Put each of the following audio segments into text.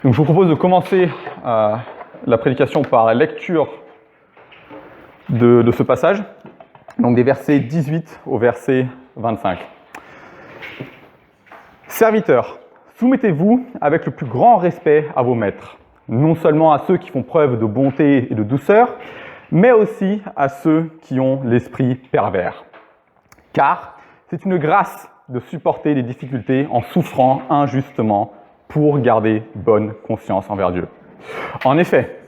Donc je vous propose de commencer la prédication par la lecture de ce passage, donc des versets 18 au verset 25. Serviteurs, soumettez-vous avec le plus grand respect à vos maîtres, non seulement à ceux qui font preuve de bonté et de douceur, mais aussi à ceux qui ont l'esprit pervers. Car c'est une grâce de supporter des difficultés en souffrant injustement pour garder bonne conscience envers Dieu. En effet,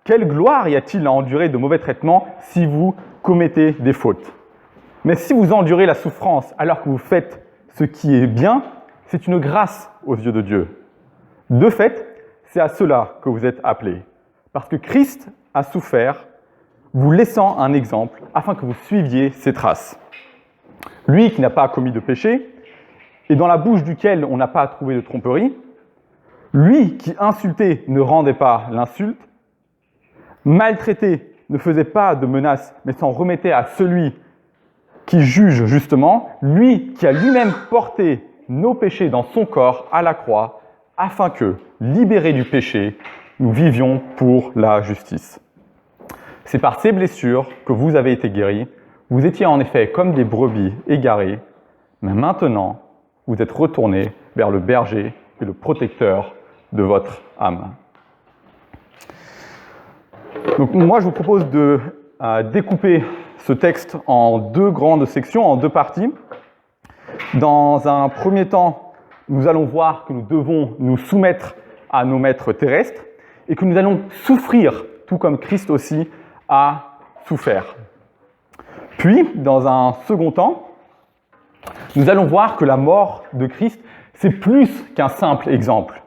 quelle gloire y a-t-il à endurer de mauvais traitements si vous commettez des fautes? Mais si vous endurez la souffrance alors que vous faites ce qui est bien, c'est une grâce aux yeux de Dieu. De fait, c'est à cela que vous êtes appelés, parce que Christ a souffert, vous laissant un exemple afin que vous suiviez ses traces. Lui qui n'a pas commis de péché, et dans la bouche duquel on n'a pas trouvé de tromperie, lui qui insultait ne rendait pas l'insulte, maltraité ne faisait pas de menaces, mais s'en remettait à celui qui juge justement, lui qui a lui-même porté nos péchés dans son corps à la croix, afin que, libérés du péché, nous vivions pour la justice. C'est par ces blessures que vous avez été guéris. Vous étiez en effet comme des brebis égarées, mais maintenant, vous êtes retournés vers le berger et le protecteur de votre âme. Donc moi, je vous propose de découper ce texte en deux grandes sections, en deux parties. Dans un premier temps, nous allons voir que nous devons nous soumettre à nos maîtres terrestres et que nous allons souffrir, tout comme Christ aussi a souffert. Puis, dans un second temps, nous allons voir que la mort de Christ, c'est plus qu'un simple exemple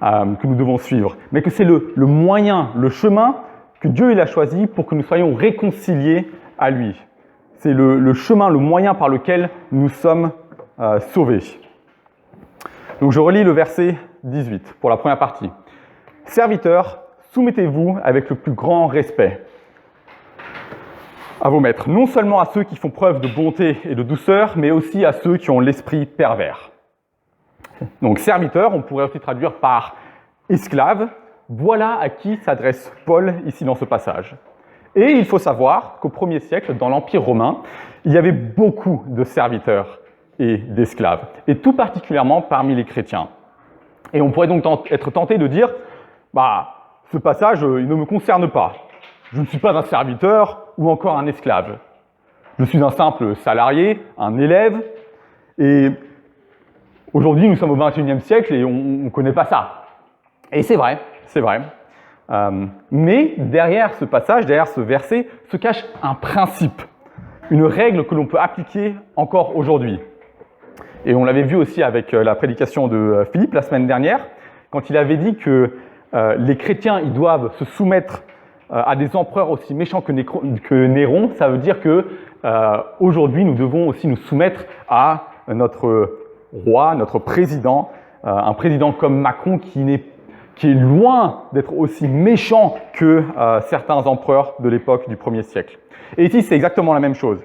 que nous devons suivre, mais que c'est le moyen, le chemin que Dieu il a choisi pour que nous soyons réconciliés à lui. C'est le chemin, le moyen par lequel nous sommes sauvés. Donc je relis le verset 18 pour la première partie. « Serviteurs, soumettez-vous avec le plus grand respect à vos maîtres, non seulement à ceux qui font preuve de bonté et de douceur, mais aussi à ceux qui ont l'esprit pervers. » Donc serviteurs, on pourrait aussi traduire par esclaves. Voilà à qui s'adresse Paul ici dans ce passage. Et il faut savoir qu'au 1er siècle, dans l'Empire romain, il y avait beaucoup de serviteurs et d'esclaves, et tout particulièrement parmi les chrétiens. Et on pourrait donc être tenté de dire, ce passage, il ne me concerne pas. Je ne suis pas un serviteur ou encore un esclave. Je suis un simple salarié, un élève, et aujourd'hui, nous sommes au XXIe siècle et on ne connaît pas ça. Et c'est vrai, c'est vrai. Mais derrière ce passage, derrière ce verset, se cache un principe, une règle que l'on peut appliquer encore aujourd'hui. Et on l'avait vu aussi avec la prédication de Philippe la semaine dernière, quand il avait dit que les chrétiens ils doivent se soumettre à des empereurs aussi méchants que Néron. Ça veut dire que aujourd'hui, nous devons aussi nous soumettre à notre roi, notre président, un président comme Macron qui est loin d'être aussi méchant que certains empereurs de l'époque du 1er siècle. Et ici, c'est exactement la même chose.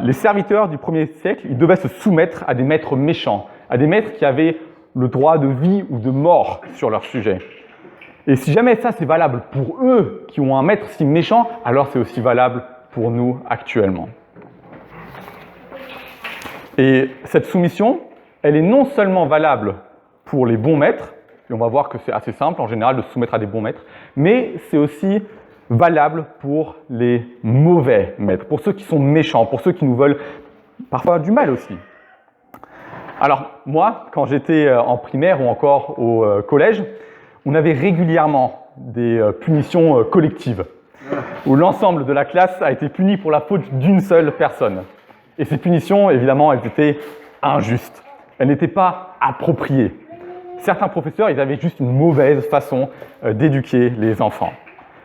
Les serviteurs du 1er siècle, ils devaient se soumettre à des maîtres méchants, à des maîtres qui avaient le droit de vie ou de mort sur leur sujet. Et si jamais ça, c'est valable pour eux qui ont un maître si méchant, alors c'est aussi valable pour nous actuellement. Et cette soumission, elle est non seulement valable pour les bons maîtres, et on va voir que c'est assez simple en général de se soumettre à des bons maîtres, mais c'est aussi valable pour les mauvais maîtres, pour ceux qui sont méchants, pour ceux qui nous veulent parfois du mal aussi. Alors moi, quand j'étais en primaire ou encore au collège, on avait régulièrement des punitions collectives, où l'ensemble de la classe a été puni pour la faute d'une seule personne. Et ces punitions, évidemment, elles étaient injustes. Elles n'étaient pas appropriées. Certains professeurs, ils avaient juste une mauvaise façon d'éduquer les enfants.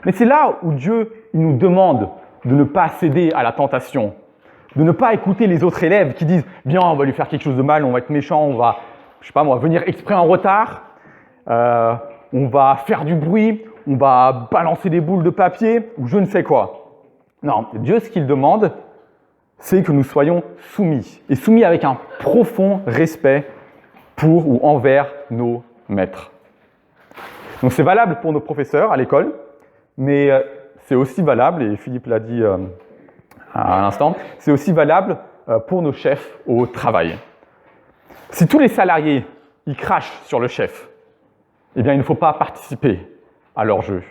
Mais c'est là où Dieu il nous demande de ne pas céder à la tentation, de ne pas écouter les autres élèves qui disent « Viens, on va lui faire quelque chose de mal, on va être méchant, on va, venir exprès en retard, on va faire du bruit, on va balancer des boules de papier ou je ne sais quoi. » Non, Dieu, ce qu'il demande, c'est que nous soyons soumis, et soumis avec un profond respect pour ou envers nos maîtres. Donc c'est valable pour nos professeurs à l'école, mais c'est aussi valable, et Philippe l'a dit à l'instant, c'est aussi valable pour nos chefs au travail. Si tous les salariés ils crachent sur le chef, eh bien il ne faut pas participer à leur jeu,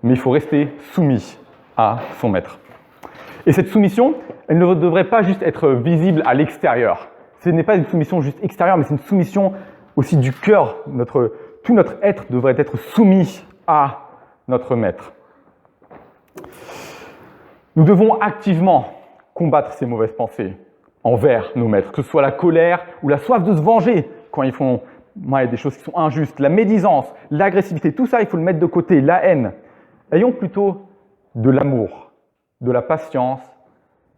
mais il faut rester soumis à son maître. Et cette soumission, elle ne devrait pas juste être visible à l'extérieur. Ce n'est pas une soumission juste extérieure, mais c'est une soumission aussi du cœur. Tout notre être devrait être soumis à notre maître. Nous devons activement combattre ces mauvaises pensées envers nos maîtres, que ce soit la colère ou la soif de se venger quand ils font des choses qui sont injustes, la médisance, l'agressivité, tout ça, il faut le mettre de côté, la haine. Ayons plutôt de l'amour, de la patience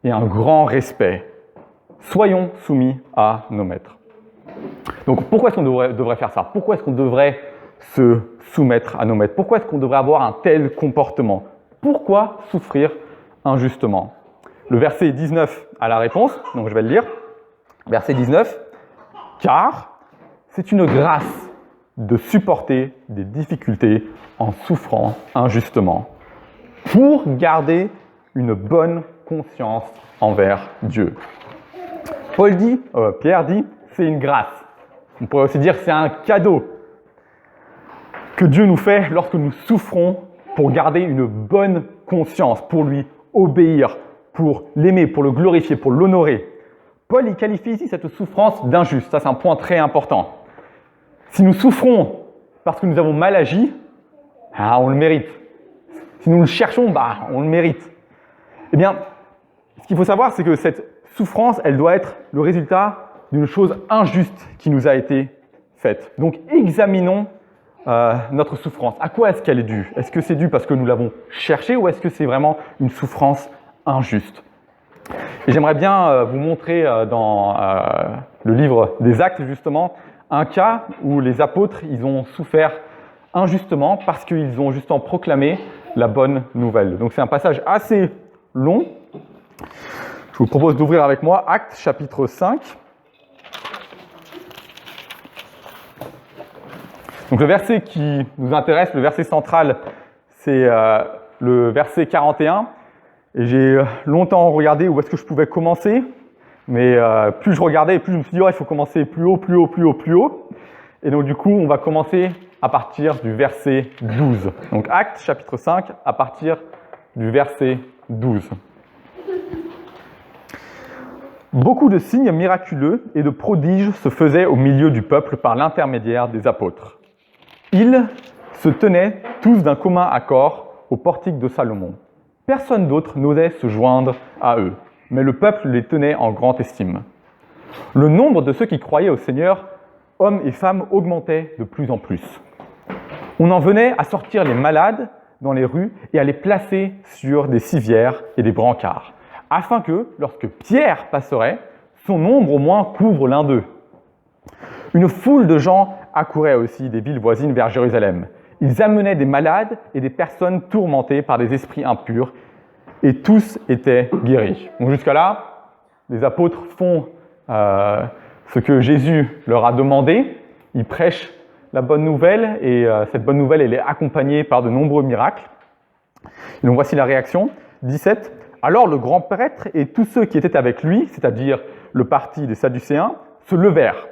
et un grand respect. Soyons soumis à nos maîtres. Donc pourquoi est-ce qu'on devrait faire ça? Pourquoi est-ce qu'on devrait se soumettre à nos maîtres? Pourquoi est-ce qu'on devrait avoir un tel comportement? Pourquoi souffrir injustement? Le verset 19 a la réponse, donc je vais le lire. Verset 19. Car c'est une grâce de supporter des difficultés en souffrant injustement, pour garder une bonne conscience envers Dieu. Pierre dit, c'est une grâce. On pourrait aussi dire que c'est un cadeau que Dieu nous fait lorsque nous souffrons pour garder une bonne conscience, pour lui obéir, pour l'aimer, pour le glorifier, pour l'honorer. Paul il qualifie ici cette souffrance d'injuste. Ça, c'est un point très important. Si nous souffrons parce que nous avons mal agi, on le mérite. Si nous le cherchons, on le mérite. Eh bien, ce qu'il faut savoir, c'est que cette souffrance, elle doit être le résultat d'une chose injuste qui nous a été faite. Donc, examinons notre souffrance. À quoi est-ce qu'elle est due? Est-ce que c'est dû parce que nous l'avons cherchée ou est-ce que c'est vraiment une souffrance injuste? Et j'aimerais bien vous montrer dans le livre des Actes, justement, un cas où les apôtres, ils ont souffert injustement parce qu'ils ont justement proclamé la bonne nouvelle. Donc c'est un passage assez long. Je vous propose d'ouvrir avec moi Actes chapitre 5. Donc le verset qui nous intéresse, le verset central, c'est le verset 41. Et j'ai longtemps regardé où est-ce que je pouvais commencer. Mais plus je regardais, plus je me suis dit, il faut commencer plus haut, plus haut, plus haut, plus haut. Et donc du coup, on va commencer à partir du verset 12. Donc Actes chapitre 5, à partir du verset 12. Beaucoup de signes miraculeux et de prodiges se faisaient au milieu du peuple par l'intermédiaire des apôtres. Ils se tenaient tous d'un commun accord au portique de Salomon. Personne d'autre n'osait se joindre à eux, mais le peuple les tenait en grande estime. Le nombre de ceux qui croyaient au Seigneur, hommes et femmes, augmentait de plus en plus. On en venait à sortir les malades dans les rues et à les placer sur des civières et des brancards, afin que, lorsque Pierre passerait, son ombre au moins couvre l'un d'eux. Une foule de gens accourait aussi des villes voisines vers Jérusalem. Ils amenaient des malades et des personnes tourmentées par des esprits impurs, et tous étaient guéris. Donc jusqu'à là, les apôtres font ce que Jésus leur a demandé. Ils prêchent la bonne nouvelle, et cette bonne nouvelle, elle est accompagnée par de nombreux miracles. Et donc voici la réaction. 17. Alors le grand prêtre et tous ceux qui étaient avec lui, c'est-à-dire le parti des Sadducéens, se levèrent,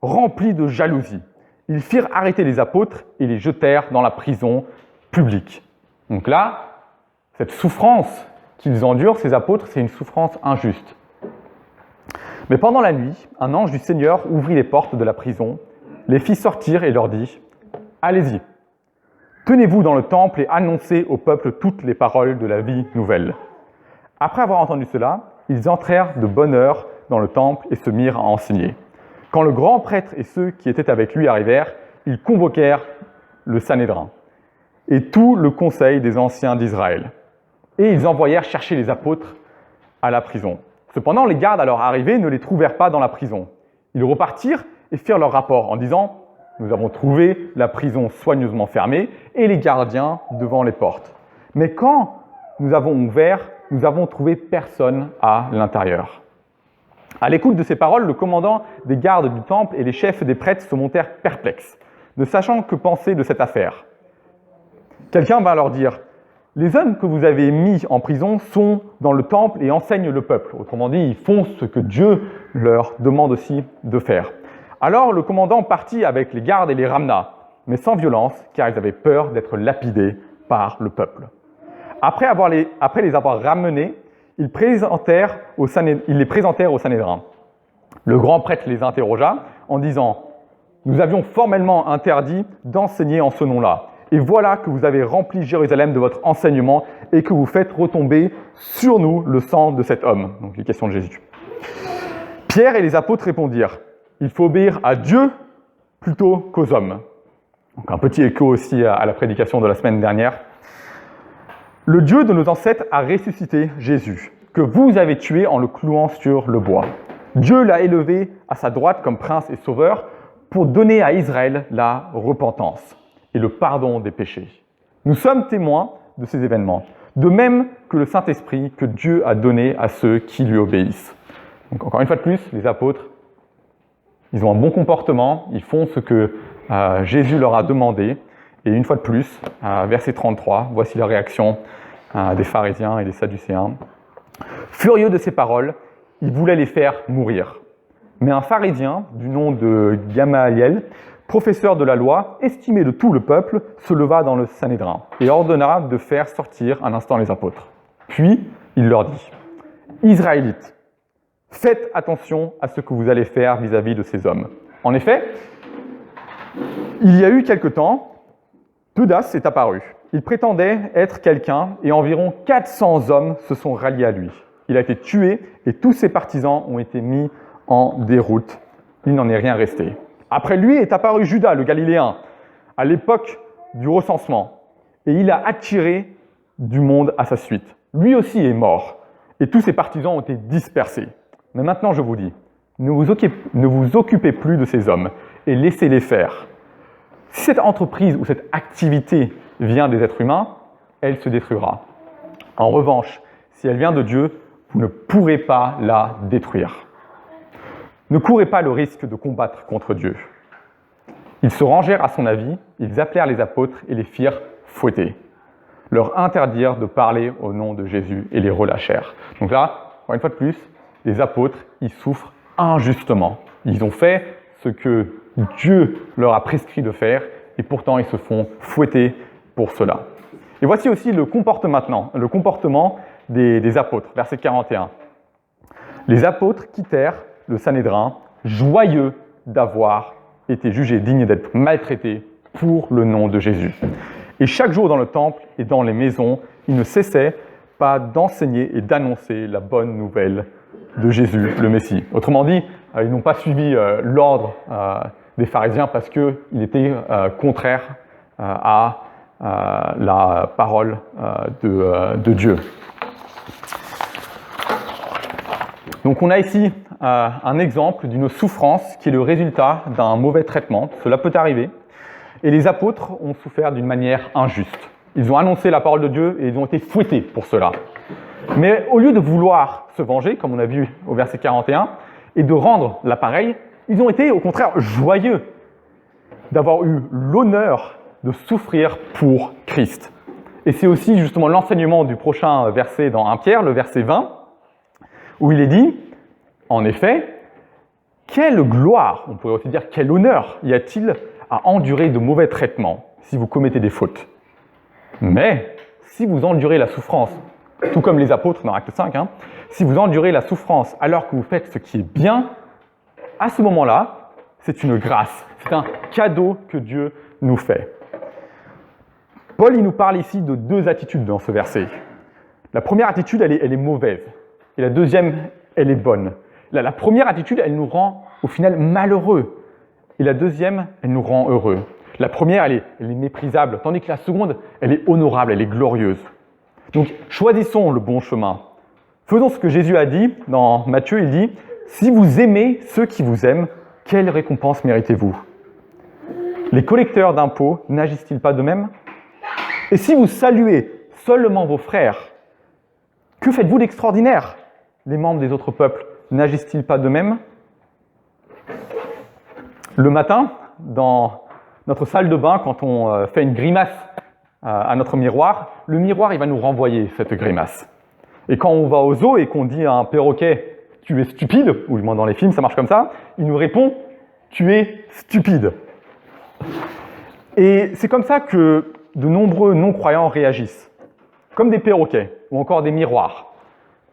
remplis de jalousie. Ils firent arrêter les apôtres et les jetèrent dans la prison publique. Donc là, cette souffrance qu'ils endurent, ces apôtres, c'est une souffrance injuste. Mais pendant la nuit, un ange du Seigneur ouvrit les portes de la prison, les fit sortir et leur dit « Allez-y, tenez-vous dans le temple et annoncez au peuple toutes les paroles de la vie nouvelle. » Après avoir entendu cela, ils entrèrent de bonne heure dans le temple et se mirent à enseigner. Quand le grand prêtre et ceux qui étaient avec lui arrivèrent, ils convoquèrent le Sanhédrin et tout le conseil des anciens d'Israël. Et ils envoyèrent chercher les apôtres à la prison. Cependant, les gardes à leur arrivée ne les trouvèrent pas dans la prison. Ils repartirent et firent leur rapport en disant « Nous avons trouvé la prison soigneusement fermée et les gardiens devant les portes. Mais quand nous avons ouvert, nous avons trouvé personne à l'intérieur. » À l'écoute de ces paroles, le commandant des gardes du temple et les chefs des prêtres se montèrent perplexes, ne sachant que penser de cette affaire. Quelqu'un va leur dire, les hommes que vous avez mis en prison sont dans le temple et enseignent le peuple. Autrement dit, ils font ce que Dieu leur demande aussi de faire. Alors le commandant partit avec les gardes et les ramena, mais sans violence, car ils avaient peur d'être lapidés par le peuple. Après les avoir ramenés, ils les présentèrent au Sanhédrin. Le grand prêtre les interrogea en disant « Nous avions formellement interdit d'enseigner en ce nom-là. Et voilà que vous avez rempli Jérusalem de votre enseignement et que vous faites retomber sur nous le sang de cet homme. » Donc les questions de Jésus. Pierre et les apôtres répondirent « Il faut obéir à Dieu plutôt qu'aux hommes. » Donc un petit écho aussi à la prédication de la semaine dernière. Le Dieu de nos ancêtres a ressuscité Jésus, que vous avez tué en le clouant sur le bois. Dieu l'a élevé à sa droite comme prince et sauveur pour donner à Israël la repentance et le pardon des péchés. Nous sommes témoins de ces événements, de même que le Saint-Esprit que Dieu a donné à ceux qui lui obéissent. Donc encore une fois de plus, les apôtres, ils ont un bon comportement, ils font ce que Jésus leur a demandé. Et une fois de plus, verset 33, voici la réaction des pharisiens et des sadducéens. Furieux de ces paroles, ils voulaient les faire mourir. Mais un pharisien du nom de Gamaliel, professeur de la loi, estimé de tout le peuple, se leva dans le Sanhédrin et ordonna de faire sortir un instant les apôtres. Puis, il leur dit « Israélites, faites attention à ce que vous allez faire vis-à-vis de ces hommes. » En effet, il y a eu quelque temps, Teudas est apparu. Il prétendait être quelqu'un et environ 400 hommes se sont ralliés à lui. Il a été tué et tous ses partisans ont été mis en déroute. Il n'en est rien resté. Après lui est apparu Judas, le Galiléen, à l'époque du recensement. Et il a attiré du monde à sa suite. Lui aussi est mort. Et tous ses partisans ont été dispersés. Mais maintenant, je vous dis, ne vous occupez plus de ces hommes et laissez-les faire. Si cette entreprise ou cette activité vient des êtres humains, elle se détruira. En revanche, si elle vient de Dieu, vous ne pourrez pas la détruire. Ne courez pas le risque de combattre contre Dieu. Ils se rangèrent à son avis, ils appelèrent les apôtres et les firent fouetter. Leur interdirent de parler au nom de Jésus et les relâchèrent. Donc là, encore une fois de plus, les apôtres, ils souffrent injustement. Ils ont fait ce que Dieu leur a prescrit de faire et pourtant ils se font fouetter pour cela. Et voici aussi le comportement des apôtres, verset 41. Les apôtres quittèrent le Sanhédrin, joyeux d'avoir été jugés dignes d'être maltraités pour le nom de Jésus. Et chaque jour dans le temple et dans les maisons, ils ne cessaient pas d'enseigner et d'annoncer la bonne nouvelle de Jésus, le Messie. Autrement dit, ils n'ont pas suivi l'ordre des pharisiens parce qu'il était contraire à la parole de Dieu. Donc on a ici un exemple d'une souffrance qui est le résultat d'un mauvais traitement. Cela peut arriver. Et les apôtres ont souffert d'une manière injuste. Ils ont annoncé la parole de Dieu et ils ont été fouettés pour cela. Mais au lieu de vouloir se venger, comme on a vu au verset 41, et de rendre l'appareil, ils ont été au contraire joyeux d'avoir eu l'honneur de souffrir pour Christ. Et c'est aussi justement l'enseignement du prochain verset dans 1 Pierre, le verset 20, où il est dit, en effet, quelle gloire, on pourrait aussi dire quel honneur y a-t-il à endurer de mauvais traitements si vous commettez des fautes. Mais si vous endurez la souffrance, tout comme les apôtres dans Acte 5, si vous endurez la souffrance alors que vous faites ce qui est bien, à ce moment-là, c'est une grâce, c'est un cadeau que Dieu nous fait. Paul, il nous parle ici de deux attitudes dans ce verset. La première attitude, elle est mauvaise. Et la deuxième, elle est bonne. La première attitude, elle nous rend au final malheureux. Et la deuxième, elle nous rend heureux. La première, elle est méprisable, tandis que la seconde, elle est honorable, elle est glorieuse. Donc, choisissons le bon chemin. Faisons ce que Jésus a dit dans Matthieu, il dit « Si vous aimez ceux qui vous aiment, quelle récompense méritez-vous » Les collecteurs d'impôts n'agissent-ils pas de même ? Et si vous saluez seulement vos frères, que faites-vous d'extraordinaire ? Les membres des autres peuples n'agissent-ils pas de même ? Le matin, dans notre salle de bain, quand on fait une grimace à notre miroir, le miroir il va nous renvoyer cette grimace. Et quand on va au zoo et qu'on dit à un perroquet « tu es stupide », ou du moins dans les films ça marche comme ça, il nous répond « tu es stupide ». Et c'est comme ça que de nombreux non-croyants réagissent, comme des perroquets ou encore des miroirs.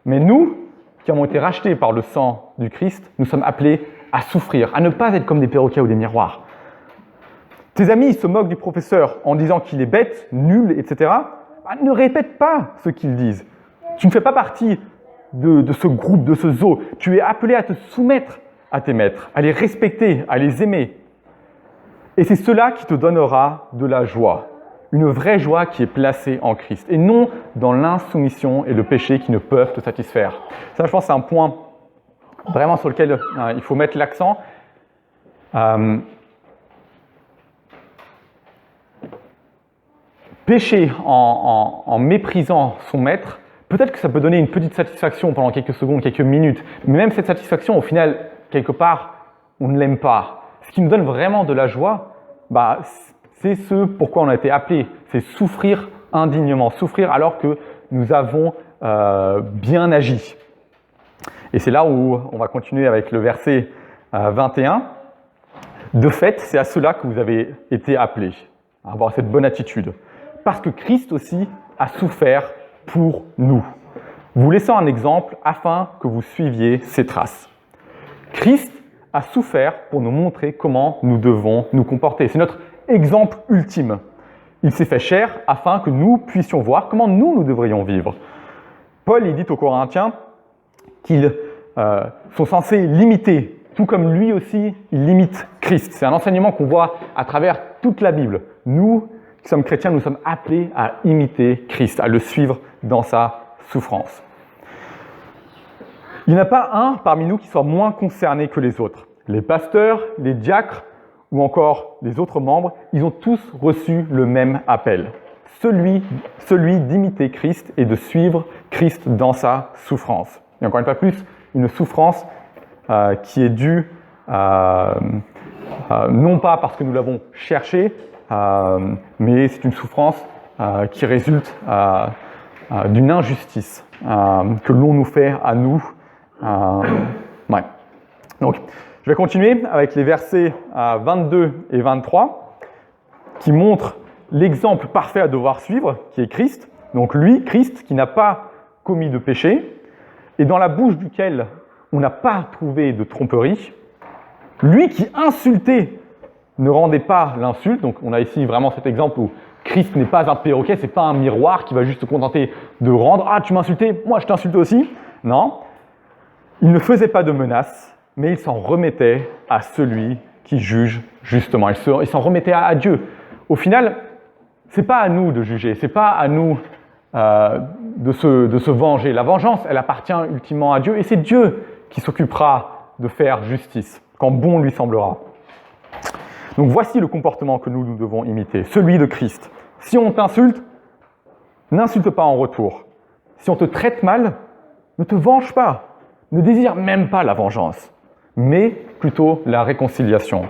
Mais nous, qui avons été rachetés par le sang du Christ, nous sommes appelés à souffrir, à ne pas être comme des perroquets ou des miroirs. Tes amis se moquent du professeur en disant qu'il est bête, nul, etc. Ne répète pas ce qu'ils disent. Tu ne fais pas partie de ce groupe, de ce zoo. Tu es appelé à te soumettre à tes maîtres, à les respecter, à les aimer. Et c'est cela qui te donnera de la joie. Une vraie joie qui est placée en Christ, et non dans l'insoumission et le péché qui ne peuvent te satisfaire. Ça, je pense, c'est un point vraiment sur lequel il faut mettre l'accent. Pécher en méprisant son maître, peut-être que ça peut donner une petite satisfaction pendant quelques secondes, quelques minutes, mais même cette satisfaction, au final, quelque part, on ne l'aime pas. Ce qui nous donne vraiment de la joie, c'est ce pourquoi on a été appelé, c'est souffrir indignement, souffrir alors que nous avons bien agi. Et c'est là où on va continuer avec le verset 21. De fait, c'est à cela que vous avez été appelés, à avoir cette bonne attitude. Parce que Christ aussi a souffert pour nous, vous laissant un exemple afin que vous suiviez ses traces. Christ a souffert pour nous montrer comment nous devons nous comporter. C'est notre exemple ultime. Il s'est fait chair afin que nous puissions voir comment nous devrions vivre. Paul, il dit aux Corinthiens qu'ils sont censés l'imiter, tout comme lui aussi, il imite Christ. C'est un enseignement qu'on voit à travers toute la Bible. Nous, qui sommes chrétiens, nous sommes appelés à imiter Christ, à le suivre dans sa souffrance. Il n'y en a pas un parmi nous qui soit moins concerné que les autres. Les pasteurs, les diacres ou encore les autres membres, ils ont tous reçu le même appel. Celui d'imiter Christ et de suivre Christ dans sa souffrance. Et encore une fois plus, une souffrance qui est due non pas parce que nous l'avons cherché, mais c'est une souffrance qui résulte d'une injustice que l'on nous fait à nous. Ouais. Donc, je vais continuer avec les versets 22 et 23 qui montrent l'exemple parfait à devoir suivre, qui est Christ. Donc lui, Christ, qui n'a pas commis de péché, et dans la bouche duquel on n'a pas trouvé de tromperie, lui qui insultait ne rendait pas l'insulte. Donc on a ici vraiment cet exemple où Christ n'est pas un perroquet, c'est pas un miroir qui va juste se contenter de rendre « Ah, tu m'as insulté, moi je t'insulte aussi ». Non, il ne faisait pas de menaces, mais il s'en remettait à celui qui juge justement. Il s'en remettait à Dieu. Au final, ce n'est pas à nous de juger, ce n'est pas à nous de se venger. La vengeance, elle appartient ultimement à Dieu, et c'est Dieu qui s'occupera de faire justice, quand bon lui semblera. Donc voici le comportement que nous devons imiter, celui de Christ. Si on t'insulte, n'insulte pas en retour. Si on te traite mal, ne te venge pas. Ne désire même pas la vengeance, mais plutôt la réconciliation.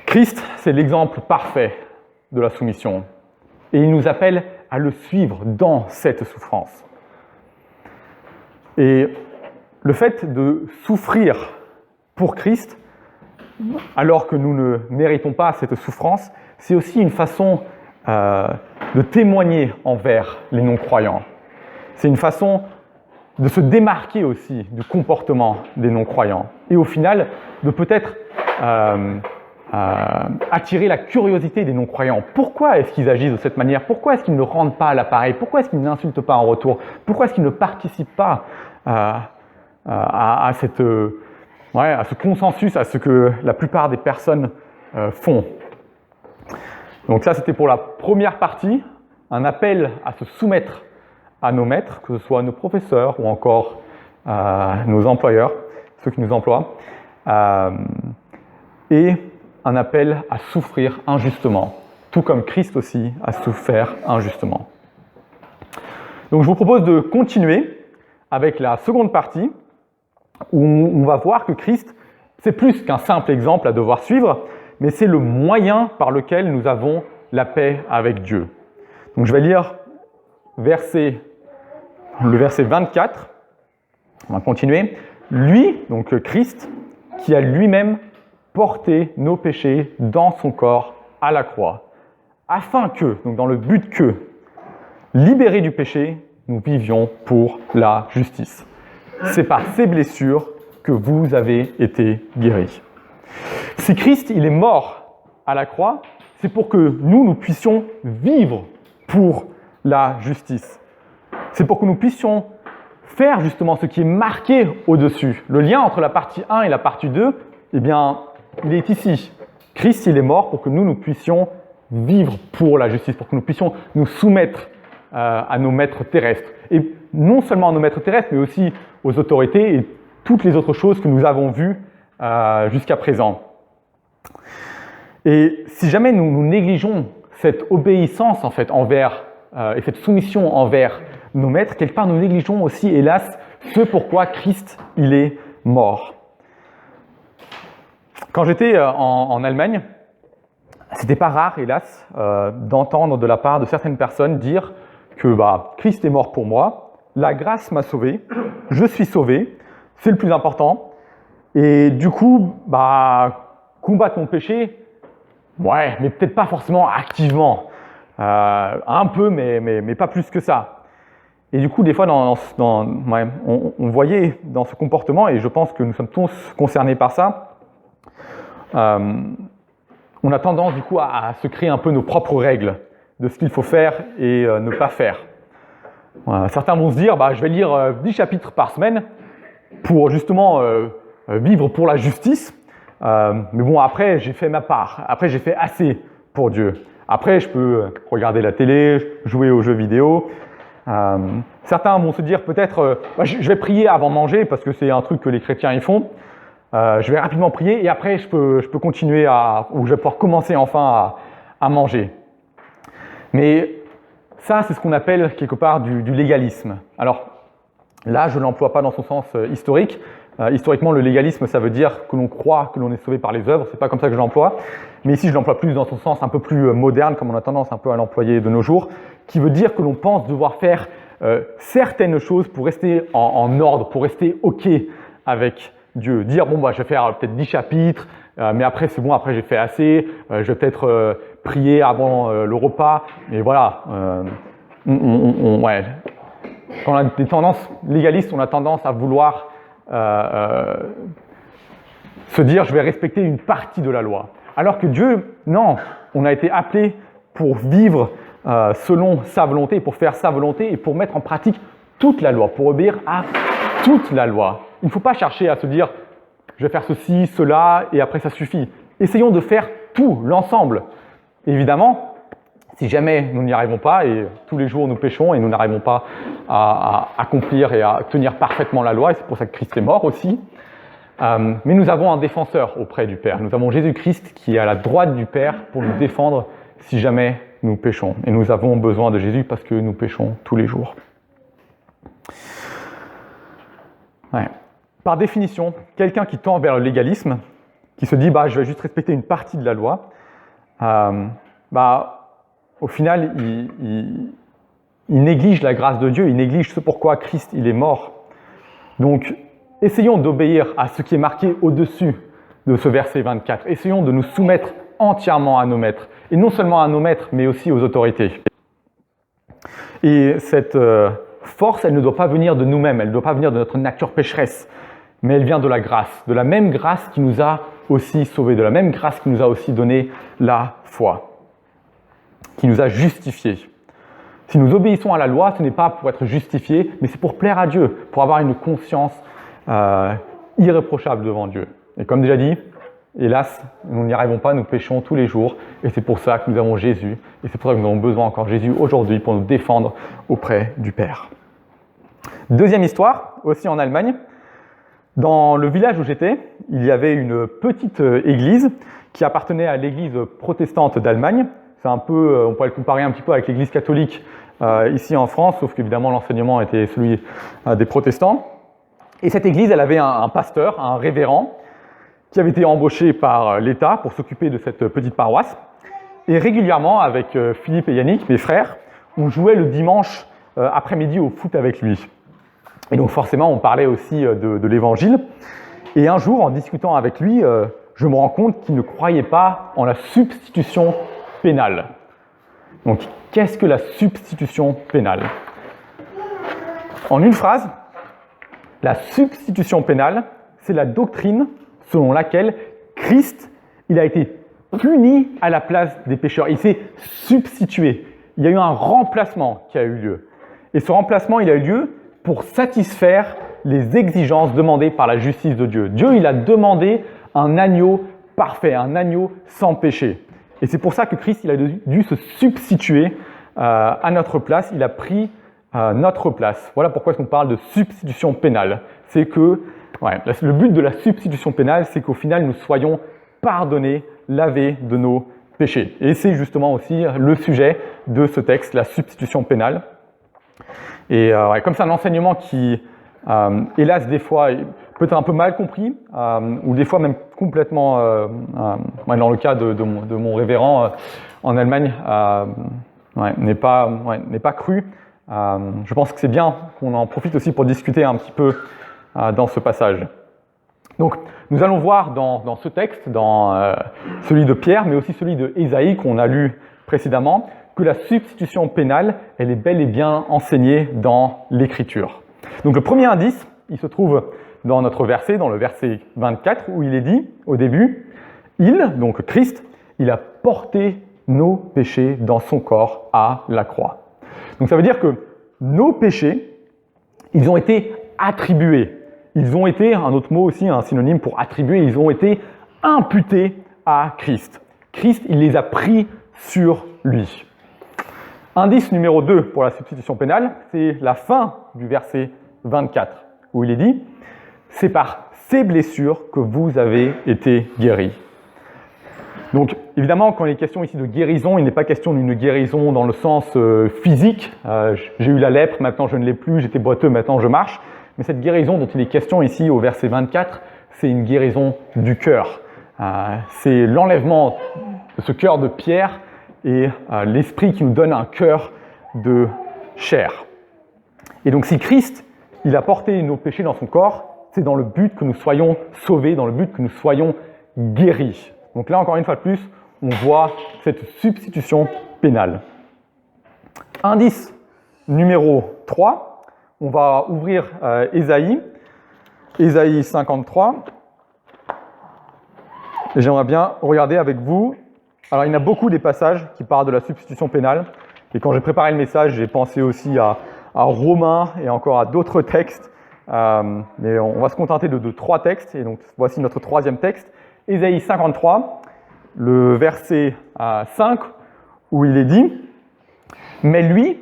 Christ, c'est l'exemple parfait de la soumission, et il nous appelle à le suivre dans cette souffrance. Et le fait de souffrir pour Christ, alors que nous ne méritons pas cette souffrance, c'est aussi une façon de témoigner envers les non-croyants. C'est une façon de se démarquer aussi du comportement des non-croyants. Et au final, de peut-être attirer la curiosité des non-croyants. Pourquoi est-ce qu'ils agissent de cette manière? Pourquoi est-ce qu'ils ne rendent pas l'appareil? Pourquoi est-ce qu'ils n'insultent pas en retour? Pourquoi est-ce qu'ils ne participent pas à ce consensus, à ce que la plupart des personnes font? Donc ça, c'était pour la première partie, un appel à se soumettre à nos maîtres, que ce soit nos professeurs ou encore nos employeurs, ceux qui nous emploient, et un appel à souffrir injustement, tout comme Christ aussi a souffert injustement. Donc je vous propose de continuer avec la seconde partie, où on va voir que Christ, c'est plus qu'un simple exemple à devoir suivre, mais c'est le moyen par lequel nous avons la paix avec Dieu. Donc je vais lire le verset 24. On va continuer. Lui, donc Christ, qui a lui-même porté nos péchés dans son corps à la croix, afin que, donc dans le but que, libérés du péché, nous vivions pour la justice. C'est par ces blessures que vous avez été guéris. Si Christ, il est mort à la croix, c'est pour que nous puissions vivre pour la justice. C'est pour que nous puissions faire justement ce qui est marqué au-dessus. Le lien entre la partie 1 et la partie 2, eh bien, il est ici. Christ, il est mort pour que nous puissions vivre pour la justice, pour que nous puissions nous soumettre à nos maîtres terrestres. Et non seulement à nos maîtres terrestres, mais aussi aux autorités et toutes les autres choses que nous avons vues jusqu'à présent. Et si jamais nous négligeons cette obéissance en fait envers et cette soumission envers nos maîtres, quelque part nous négligeons aussi, hélas, ce pourquoi Christ il est mort. Quand j'étais en Allemagne, c'était pas rare, hélas, d'entendre de la part de certaines personnes dire que Christ est mort pour moi, la grâce m'a sauvé, je suis sauvé, c'est le plus important, et du coup, combattre mon péché, ouais, mais peut-être pas forcément activement, un peu, mais pas plus que ça. Et du coup, des fois, on voyait dans ce comportement, et je pense que nous sommes tous concernés par ça, on a tendance du coup à se créer un peu nos propres règles de ce qu'il faut faire et ne pas faire. Certains vont se dire, je vais lire 10 chapitres par semaine pour justement vivre pour la justice. Mais bon, après, j'ai fait ma part. Après, j'ai fait assez pour Dieu. Après, je peux regarder la télé, jouer aux jeux vidéo. Certains vont se dire peut-être, je vais prier avant de manger parce que c'est un truc que les chrétiens y font. Je vais rapidement prier et après, je peux continuer ou je vais pouvoir commencer enfin à manger. Mais ça, c'est ce qu'on appelle quelque part du légalisme. Alors là, je ne l'emploie pas dans son sens historique. Historiquement, le légalisme, ça veut dire que l'on croit que l'on est sauvé par les œuvres. C'est pas comme ça que je l'emploie. Mais ici, je l'emploie plus dans son sens un peu plus moderne, comme on a tendance un peu à l'employer de nos jours, qui veut dire que l'on pense devoir faire certaines choses pour rester en ordre, pour rester OK avec Dieu. Dire, je vais faire peut-être 10 chapitres, mais après, c'est bon, après j'ai fait assez. Je vais peut-être prier avant le repas. Et voilà. Ouais. Quand on a des tendances légalistes, on a tendance à vouloir se dire je vais respecter une partie de la loi. Alors que Dieu, non, on a été appelé pour vivre selon sa volonté, pour faire sa volonté et pour mettre en pratique toute la loi, pour obéir à toute la loi. Il ne faut pas chercher à se dire je vais faire ceci, cela et après ça suffit. Essayons de faire tout, l'ensemble. Évidemment, si jamais nous n'y arrivons pas, et tous les jours nous péchons et nous n'arrivons pas à accomplir et à tenir parfaitement la loi, et c'est pour ça que Christ est mort aussi, mais nous avons un défenseur auprès du Père. Nous avons Jésus-Christ qui est à la droite du Père pour nous défendre si jamais nous péchons. Et nous avons besoin de Jésus parce que nous péchons tous les jours. Ouais. Par définition, quelqu'un qui tend vers le légalisme, qui se dit je vais juste respecter une partie de la loi, au final, il néglige la grâce de Dieu, il néglige ce pourquoi Christ il est mort. Donc, essayons d'obéir à ce qui est marqué au-dessus de ce verset 24. Essayons de nous soumettre entièrement à nos maîtres, et non seulement à nos maîtres, mais aussi aux autorités. Et cette force, elle ne doit pas venir de nous-mêmes, elle ne doit pas venir de notre nature pécheresse, mais elle vient de la grâce, de la même grâce qui nous a aussi sauvés, de la même grâce qui nous a aussi donné la foi, qui nous a justifiés. Si nous obéissons à la loi, ce n'est pas pour être justifiés, mais c'est pour plaire à Dieu, pour avoir une conscience irréprochable devant Dieu. Et comme déjà dit, hélas, nous n'y arrivons pas, nous péchons tous les jours, et c'est pour ça que nous avons Jésus, et c'est pour ça que nous avons besoin encore de Jésus aujourd'hui pour nous défendre auprès du Père. Deuxième histoire, aussi en Allemagne. Dans le village où j'étais, il y avait une petite église qui appartenait à l'église protestante d'Allemagne. C'est un peu, on pourrait le comparer un petit peu avec l'église catholique ici en France, sauf qu'évidemment l'enseignement était celui des protestants. Et cette église, elle avait un pasteur, un révérend, qui avait été embauché par l'État pour s'occuper de cette petite paroisse. Et régulièrement, avec Philippe et Yannick, mes frères, on jouait le dimanche après-midi au foot avec lui. Et donc forcément, on parlait aussi de l'Évangile. Et un jour, en discutant avec lui, je me rends compte qu'il ne croyait pas en la substitution pénale. Donc, qu'est-ce que la substitution pénale? En une phrase, la substitution pénale, c'est la doctrine selon laquelle Christ, il a été puni à la place des pécheurs. Il s'est substitué. Il y a eu un remplacement qui a eu lieu. Et ce remplacement, il a eu lieu pour satisfaire les exigences demandées par la justice de Dieu. Dieu, il a demandé un agneau parfait, un agneau sans péché. Et c'est pour ça que Christ, il a dû se substituer à notre place. Il a pris notre place. Voilà pourquoi est-ce qu'on parle de substitution pénale. C'est que le but de la substitution pénale, c'est qu'au final, nous soyons pardonnés, lavés de nos péchés. Et c'est justement aussi le sujet de ce texte, la substitution pénale. Et comme c'est un enseignement qui, hélas, des fois, peut être un peu mal compris, ou des fois même complètement, dans le cas de mon révérend en Allemagne, n'est pas cru. Je pense que c'est bien qu'on en profite aussi pour discuter un petit peu dans ce passage. Donc, nous allons voir dans ce texte, dans celui de Pierre, mais aussi celui de Ésaïe qu'on a lu précédemment, que la substitution pénale, elle est bel et bien enseignée dans l'Écriture. Donc, le premier indice, il se trouve dans notre verset, dans le verset 24, où il est dit, au début, donc Christ, il a porté nos péchés dans son corps à la croix. Donc ça veut dire que nos péchés, ils ont été attribués. Ils ont été, un autre mot aussi, un synonyme pour attribuer, ils ont été imputés à Christ. Christ, il les a pris sur lui. Indice numéro 2 pour la substitution pénale, c'est la fin du verset 24, où il est dit « C'est par ces blessures que vous avez été guéris ». Donc, évidemment, quand il est question ici de guérison, il n'est pas question d'une guérison dans le sens physique. J'ai eu la lèpre, maintenant je ne l'ai plus, j'étais boiteux, maintenant je marche. Mais cette guérison dont il est question ici au verset 24, c'est une guérison du cœur. C'est l'enlèvement de ce cœur de pierre et l'Esprit qui nous donne un cœur de chair. Et donc, si Christ, il a porté nos péchés dans son corps, c'est dans le but que nous soyons sauvés, dans le but que nous soyons guéris. Donc là, encore une fois de plus, on voit cette substitution pénale. Indice numéro 3, on va ouvrir Ésaïe 53. Et j'aimerais bien regarder avec vous. Alors, il y en a beaucoup des passages qui parlent de la substitution pénale. Et quand j'ai préparé le message, j'ai pensé aussi à Romains et encore à d'autres textes. Mais on va se contenter de 3 textes. Et donc, voici notre 3e texte. Ésaïe 53, le verset 5, où il est dit « Mais lui,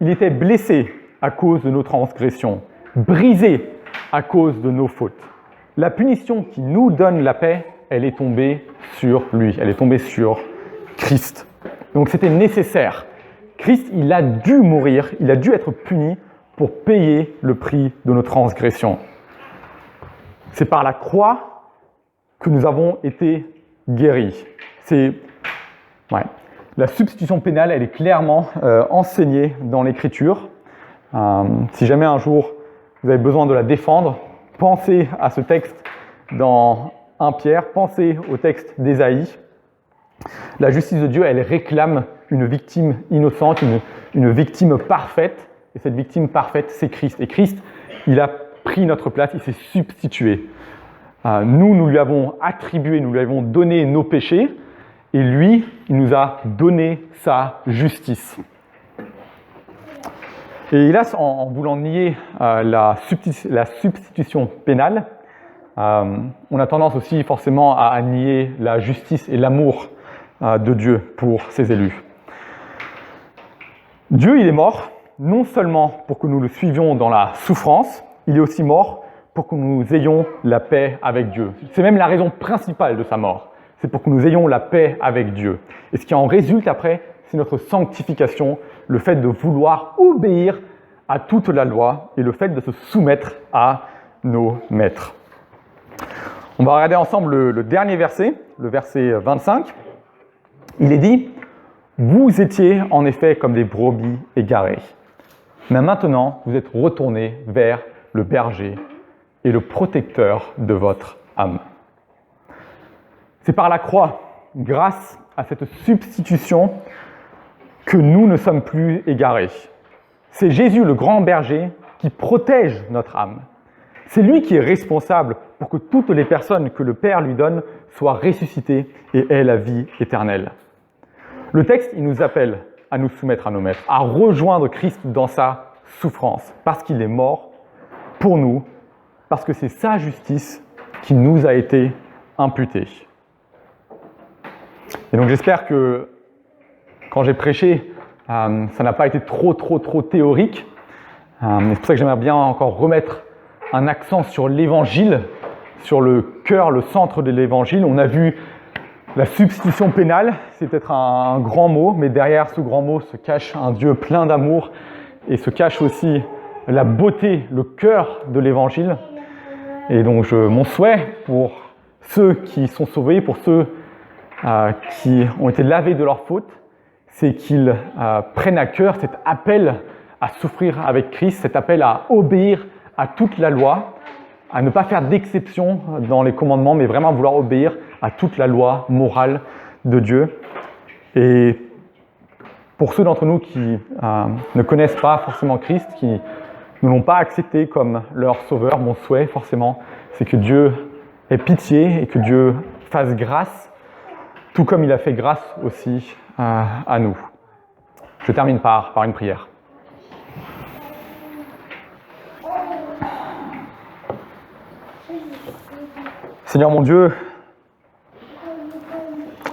il était blessé à cause de nos transgressions, brisé à cause de nos fautes. La punition qui nous donne la paix, elle est tombée sur lui, elle est tombée sur Christ. » Donc c'était nécessaire. Christ, il a dû mourir, il a dû être puni pour payer le prix de nos transgressions. C'est par la croix que nous avons été guéris. La substitution pénale, elle est clairement enseignée dans l'Écriture. Si jamais un jour vous avez besoin de la défendre, pensez à ce texte dans 1 Pierre, pensez au texte d'Ésaïe. La justice de Dieu, elle réclame une victime innocente, une victime parfaite. Et cette victime parfaite, c'est Christ. Et Christ, il a pris notre place, il s'est substitué. Nous lui avons attribué, nous lui avons donné nos péchés, et lui, il nous a donné sa justice. Et hélas, en voulant nier la substitution pénale, on a tendance aussi forcément à nier la justice et l'amour de Dieu pour ses élus. Dieu, il est mort, non seulement pour que nous le suivions dans la souffrance, il est aussi mort pour que nous ayons la paix avec Dieu. C'est même la raison principale de sa mort. C'est pour que nous ayons la paix avec Dieu. Et ce qui en résulte après, c'est notre sanctification, le fait de vouloir obéir à toute la loi et le fait de se soumettre à nos maîtres. On va regarder ensemble le dernier verset, le verset 25. Il est dit « Vous étiez en effet comme des brebis égarées, mais maintenant vous êtes retournés vers le berger et le protecteur de votre âme. » C'est par la croix, grâce à cette substitution, que nous ne sommes plus égarés. C'est Jésus, le grand berger, qui protège notre âme. C'est lui qui est responsable pour que toutes les personnes que le Père lui donne soient ressuscitées et aient la vie éternelle. Le texte, il nous appelle à nous soumettre à nos maîtres, à rejoindre Christ dans sa souffrance, parce qu'il est mort pour nous, parce que c'est sa justice qui nous a été imputée. Et donc j'espère que quand j'ai prêché, ça n'a pas été trop théorique. C'est pour ça que j'aimerais bien encore remettre un accent sur l'évangile, sur le cœur, le centre de l'évangile. On a vu la substitution pénale, c'est peut-être un grand mot, mais derrière ce grand mot se cache un Dieu plein d'amour et se cache aussi la beauté, le cœur de l'évangile. Et donc mon souhait pour ceux qui sont sauvés, pour ceux qui ont été lavés de leurs fautes, c'est qu'ils prennent à cœur cet appel à souffrir avec Christ, cet appel à obéir à toute la loi, à ne pas faire d'exception dans les commandements, mais vraiment vouloir obéir à toute la loi morale de Dieu. Et pour ceux d'entre nous qui ne connaissent pas forcément Christ, qui ne l'ont pas accepté comme leur sauveur, mon souhait forcément, c'est que Dieu ait pitié et que Dieu fasse grâce, tout comme il a fait grâce aussi à nous. Je termine par une prière. Seigneur mon Dieu,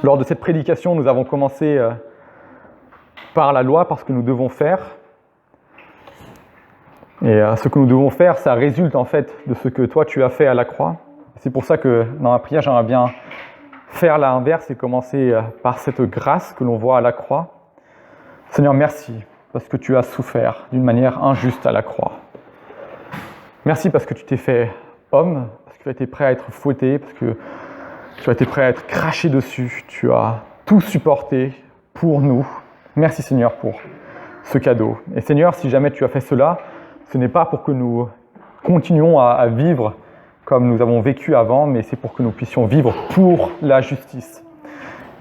lors de cette prédication, nous avons commencé par la loi, par ce que nous devons faire. Et ce que nous devons faire, ça résulte en fait de ce que toi tu as fait à la croix. C'est pour ça que dans ma prière, j'aimerais bien faire l'inverse et commencer par cette grâce que l'on voit à la croix. Seigneur, merci parce que tu as souffert d'une manière injuste à la croix. Merci parce que tu t'es fait homme, parce que tu as été prêt à être fouetté, parce que tu as été prêt à être craché dessus. Tu as tout supporté pour nous. Merci Seigneur pour ce cadeau. Et Seigneur, si jamais tu as fait cela, ce n'est pas pour que nous continuions à vivre comme nous avons vécu avant, mais c'est pour que nous puissions vivre pour la justice.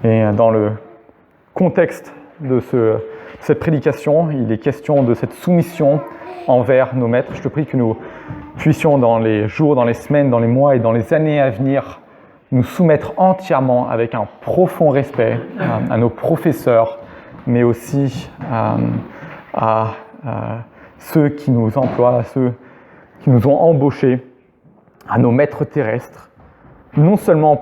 Et dans le contexte de cette prédication, il est question de cette soumission envers nos maîtres. Je te prie que nous puissions dans les jours, dans les semaines, dans les mois et dans les années à venir nous soumettre entièrement avec un profond respect à nos professeurs, mais aussi à ceux qui nous emploient, à ceux qui nous ont embauchés, à nos maîtres terrestres, non seulement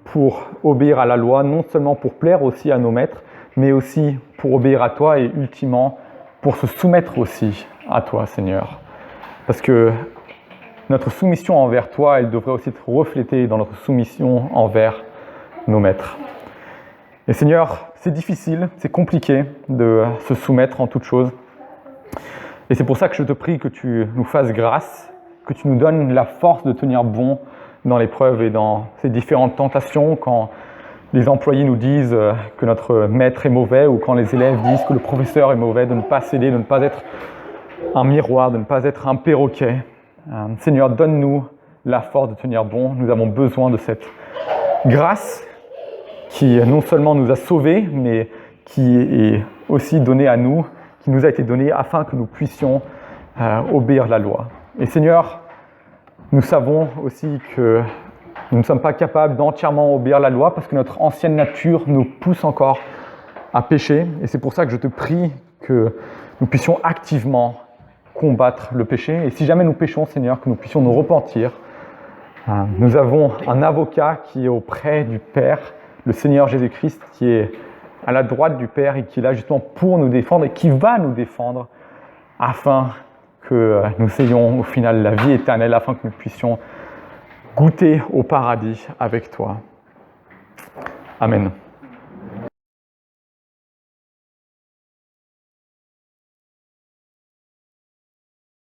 pour obéir à la loi, non seulement pour plaire aussi à nos maîtres, mais aussi pour obéir à toi et ultimement pour se soumettre aussi à toi, Seigneur. Parce que notre soumission envers toi, elle devrait aussi être reflétée dans notre soumission envers nos maîtres. Et Seigneur, c'est difficile, c'est compliqué de se soumettre en toutes choses. Et c'est pour ça que je te prie que tu nous fasses grâce, que tu nous donnes la force de tenir bon dans l'épreuve et dans ces différentes tentations, quand les employés nous disent que notre maître est mauvais ou quand les élèves disent que le professeur est mauvais, de ne pas céder, de ne pas être un miroir, de ne pas être un perroquet. Seigneur, donne-nous la force de tenir bon. Nous avons besoin de cette grâce qui non seulement nous a sauvés, mais qui est aussi donnée à nous, qui nous a été donnée afin que nous puissions obéir la loi. Et Seigneur, nous savons aussi que nous ne sommes pas capables d'entièrement obéir la loi parce que notre ancienne nature nous pousse encore à pécher. Et c'est pour ça que je te prie que nous puissions activement combattre le péché. Et si jamais nous péchons, Seigneur, que nous puissions nous repentir. Nous avons un avocat qui est auprès du Père, le Seigneur Jésus-Christ, qui est à la droite du Père et qui est là justement pour nous défendre et qui va nous défendre afin que nous ayons au final la vie éternelle, afin que nous puissions goûter au paradis avec toi. Amen.